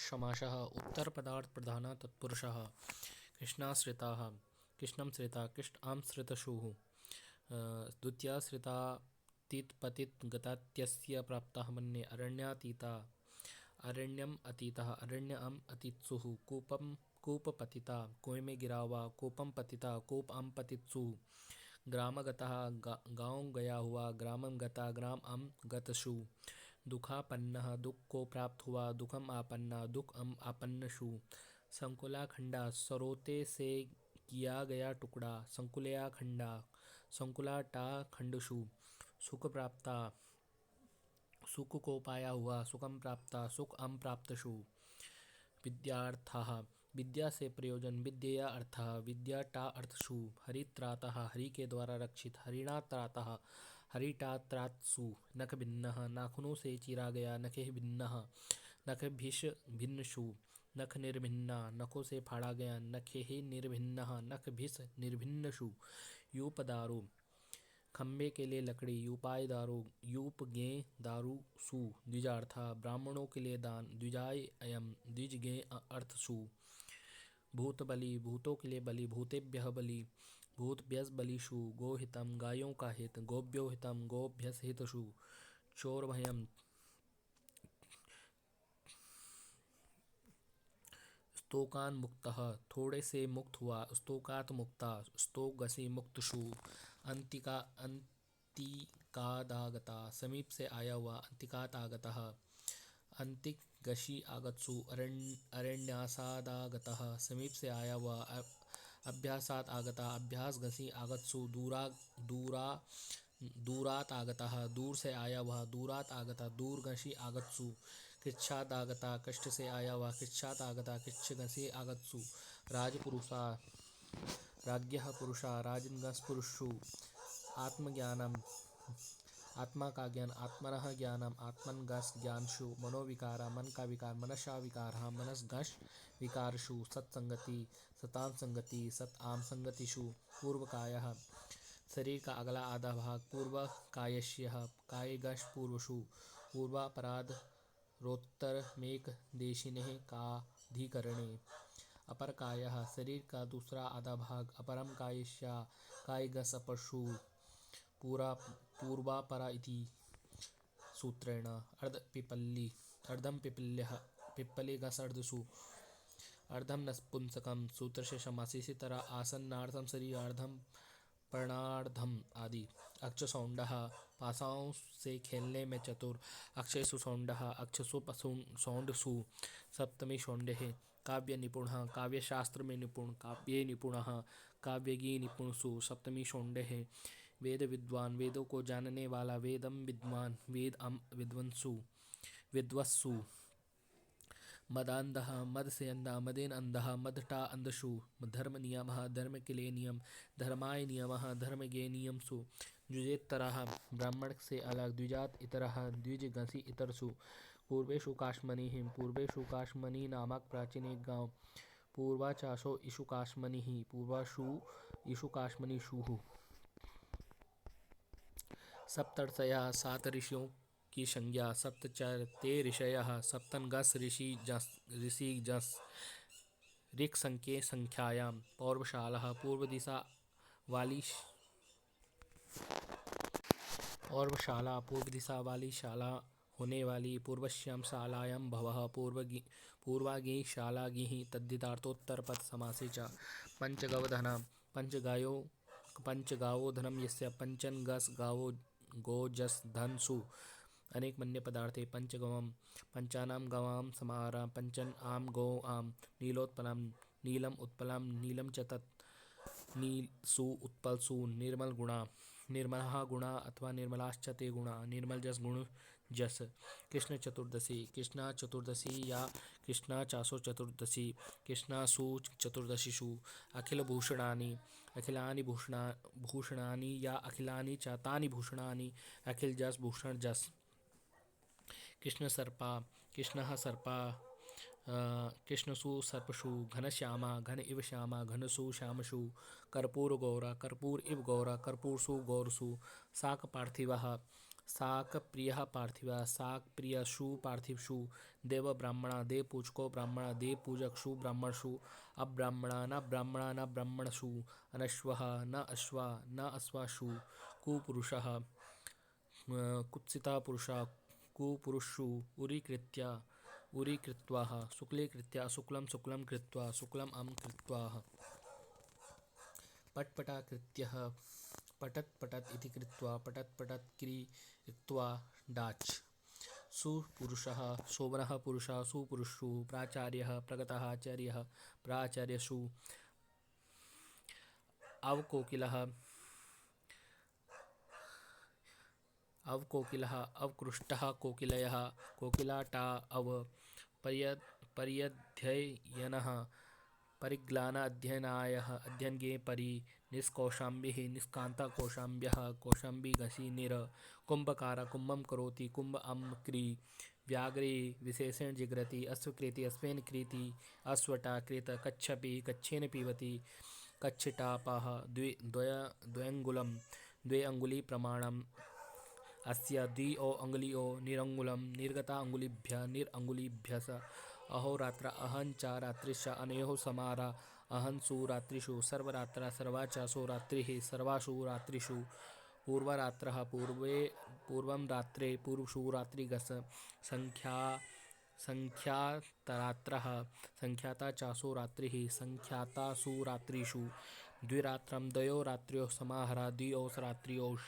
समासः उत्तरपदार्थप्रधानः तत्पुरुषः कृष्णाश्रिताः कृष्णंश्रिता कृष्णाश्रितशुः द्वितीयाश्रिता तित्पतितगतात्यस्य प्राप्तः मन्ये अरण्यातीता अरण्यम अतीतः अरण्यम अतीत्सुः कूपम कूपपतिता कुएं में गिरा हुआ कूपम पतिता कूप अम पतित्सु ग्रामगतः गाँव गया हुआ ग्रामम गता ग्राम अम गतशु दुखापन्नः दुख को प्राप्त हुआ दुखम आपन्ना दुख अम आपन्नशु संकुला खंडा सरोते से किया गया टुकड़ा संकुलया खंडा संकुला टा खंडशु सुख प्राप्ता सुख को पाया हुआ सुखम प्राप्ता सुख अम प्राप्तशु विद्यार्थः विद्या से प्रयोजन विद्या अर्थः विद्या टा अर्थशु हरित्रातः हरि के द्वारा रक्षित हरिणा त्रातः हरिटा त्रात्सु नख भिन्नः नाखूनों से चीरा गया नखे भिन्नः नख भिष भिन्नशु नख निर्भिन्ना नखों से फाड़ा गया नखे निर्भिन्नः नख भिष निर्भिन्नशु यूपदारो खम्बे के लिए लकड़ी यूपाय दारो यूप गे दारु सु द्विजार्था ब्राह्मणों के लिए दान द्विजाय अयम द्विज गे अर्थ सु भूत बलि भूतों के लिए बलि भूतेभ्यः बलि भूतभ्यस बलिषु गोहितम गायों का हित गोभ्यो हितम गोभ्यस हितशु चोर भयम स्तोकान मुक्तः थोड़े से मुक्त हुआ स्तोकात मुक्ता स्तोकगसी मुक्तशु अंतिका अंतिकादागता समीप से आया हुआ अंतिकात आगतः अंतिक गशी आगत्सु अरण्यासादागतः समीप से आया हुआ अभ्यासात आगता अभ्यास गसी आगत्सु दूरात आगतः दूर से आया हुआ दूरात आगता दूरगशी आगत्सु कृच्छात आगता कष्ट से आया हुआ कृच्छात आगता कृच्छगसी आगत्सु राजपुरुषा राज्ञः पुरुषा राजनगस पुरुषु आत्मज्ञानम आत्मा का ज्ञान आत्मनः ज्ञानम आत्मनगस ज्ञानशु मनोविकारा मन का विकार मनसा विकारः मनसगश विकारशु सत्संगति सताम संगति सत आम संगतिषु पूर्वकायः शरीर का अगला आधा भाग पूर्व कायश्य कायगश पूर्वशु पूर्वापराध रोत्तर मेक देशिने काधिकरणे अपर कायः शरीर का दूसरा आधा भाग अपरम कायश्या कायगस अपरशु पूरा पूर्वापरा इति सूत्रेण अर्ध पिपल्ली अर्धम पिपल्यः पिप्पली गस अर्धसु अर्धम नपुंसकम सूत्र से समासी इसी तरह आसन्नार्थम शरीरार्धम प्रणार्धम आदि अक्षसौंडः पासाओं से खेलने में चतुर अक्षयसु सौंडः अक्षसु सौंडसु सप्तमी सौंडे काव्य निपुण काव्यशास्त्र में निपुण काव्ये निपुणः काव्यगी निपुणसु सप्तमी सौंडे वेद विद्वान वेदों को जानने वाला वेदम विद्वान वेद विद्वत्सु मदांधः मद से अंधा मदेन अंधः मदटा अंधशु धर्म नियमः धर्म के लिए नियम धर्माय नियमः धर्म गे नियमसु द्विजेतरः ब्राह्मण से अलग द्विजात इतरः द्विजगसी इतरसु पूर्वेषु काश्मनिः पूर्वेषु काश्मनी नामक प्राचीन एक गाँव पूर्वाचाशो इषुकाश्मनिः पूर्वाशु इषुकाश्मनिषुः सप्तर्षयः सात ऋषियों की संज्ञा सप्तचर ते ऋषयः सप्तनगस ऋषि जस ऋक् संख्ये संख्यायां पौर्वशाला पूर्व दिशा वाली शाला होने वाली पूर्वश्याम शालायां भवः पूर्वागी शालागिः तद्धितार्थोत्तरपद समासे च पंचगवधनम पंचगावो धनम यस्य पंचन गस गावो गोजस धनसु अनेक मन्य पदार्थे पंचगवम पंचानाम गवाम समाहारा पंचन आम गो आम नीलोत्पलम नीलम उत्पलम नीलम च तत् नीलसु उत्पलसु निर्मल गुणा निर्मलः गुणा अथवा निर्मलाश्च ते गुणा निर्मल जस गुण जस कृष्ण चतुर्दशी या कृष्णा चासो चतुर्दशी कृष्णासु चतुर्दशीषु अखिल भूषणानि अखिलानि भूषणानि या अखिलानि चातानि भूषणानि अखिल जस भूषण जस कृष्ण सर्पा कृष्णसु सर्पशु घनश्यामा घन इव श्यामा घनसु श्यामशु कर्पूर इव गौरा कर्पूरसु गौरसु शाक पार्थिवः शाक प्रियः पार्थिवः शाक प्रियशु पार्थिवशु देव ब्राह्मणा देव पूजको ब्राह्मणा देव पूजकशु ब्राह्मणशु अब्राह्मणा न ब्राह्मणा न ब्राह्मणशु अनश्वः न अश्वा न अश्वाशु कुपुरुषः कुत्सिता पुरुषा कुपुरुषु उरी कृत्वा शुक्ले कृत्या शुक्लं शुक्लं कृत्वा शुक्लम् अं कृत्वा पटपटा कृत्यः पटत् पटत् इति कृत्वा पटत् पटत् कृत्वा डाच् सुपुरुषः शोभनः पुरुषः सुपुरुषु प्राचार्यः प्रगतः आचार्यः प्राचार्यसु अवकोकिलः अवकोकिलः अवकृष्टः कोकिलयः कोकिलाटा अव पर्यध्ययनः परिग्लान अध्ययनायः अध्ययनगे परि निष्कौशाम्बिः निष्कान्ता कौशाम्ब्यः कौशाम्बी घसी निर कुंभकार कुंभं करोति कुंभ अम क्री व्याघ्रे विशेषण जिग्रति अश्वकृति अश्वेन क्रीति अश्वटा कृत कच्छपि कच्छेन पिबति कच्छटापाः द्वयंगुलं द्वे अंगुली प्रमाणम् अस्य द्वि ओ अंगुलियो निरंगुलं निर्गता अंगुलिभ्यः निरंगुलिभ्यस अहोरात्र अहं च रात्रिश्च अनयोः समारा अहंसु रात्रिषु सर्वरात्रा सर्वा चासो रात्रिः सर्वासु रात्रिषु पूर्वरात्रः पूर्वं रात्रे पूर्वसु रात्रिगस संख्यातरात्रः संख्याता चासो रात्रिः संख्यातासु रात्रिषु द्विरात्रं द्वयो रात्र्योः समाहारः द्वियोः रात्र्योः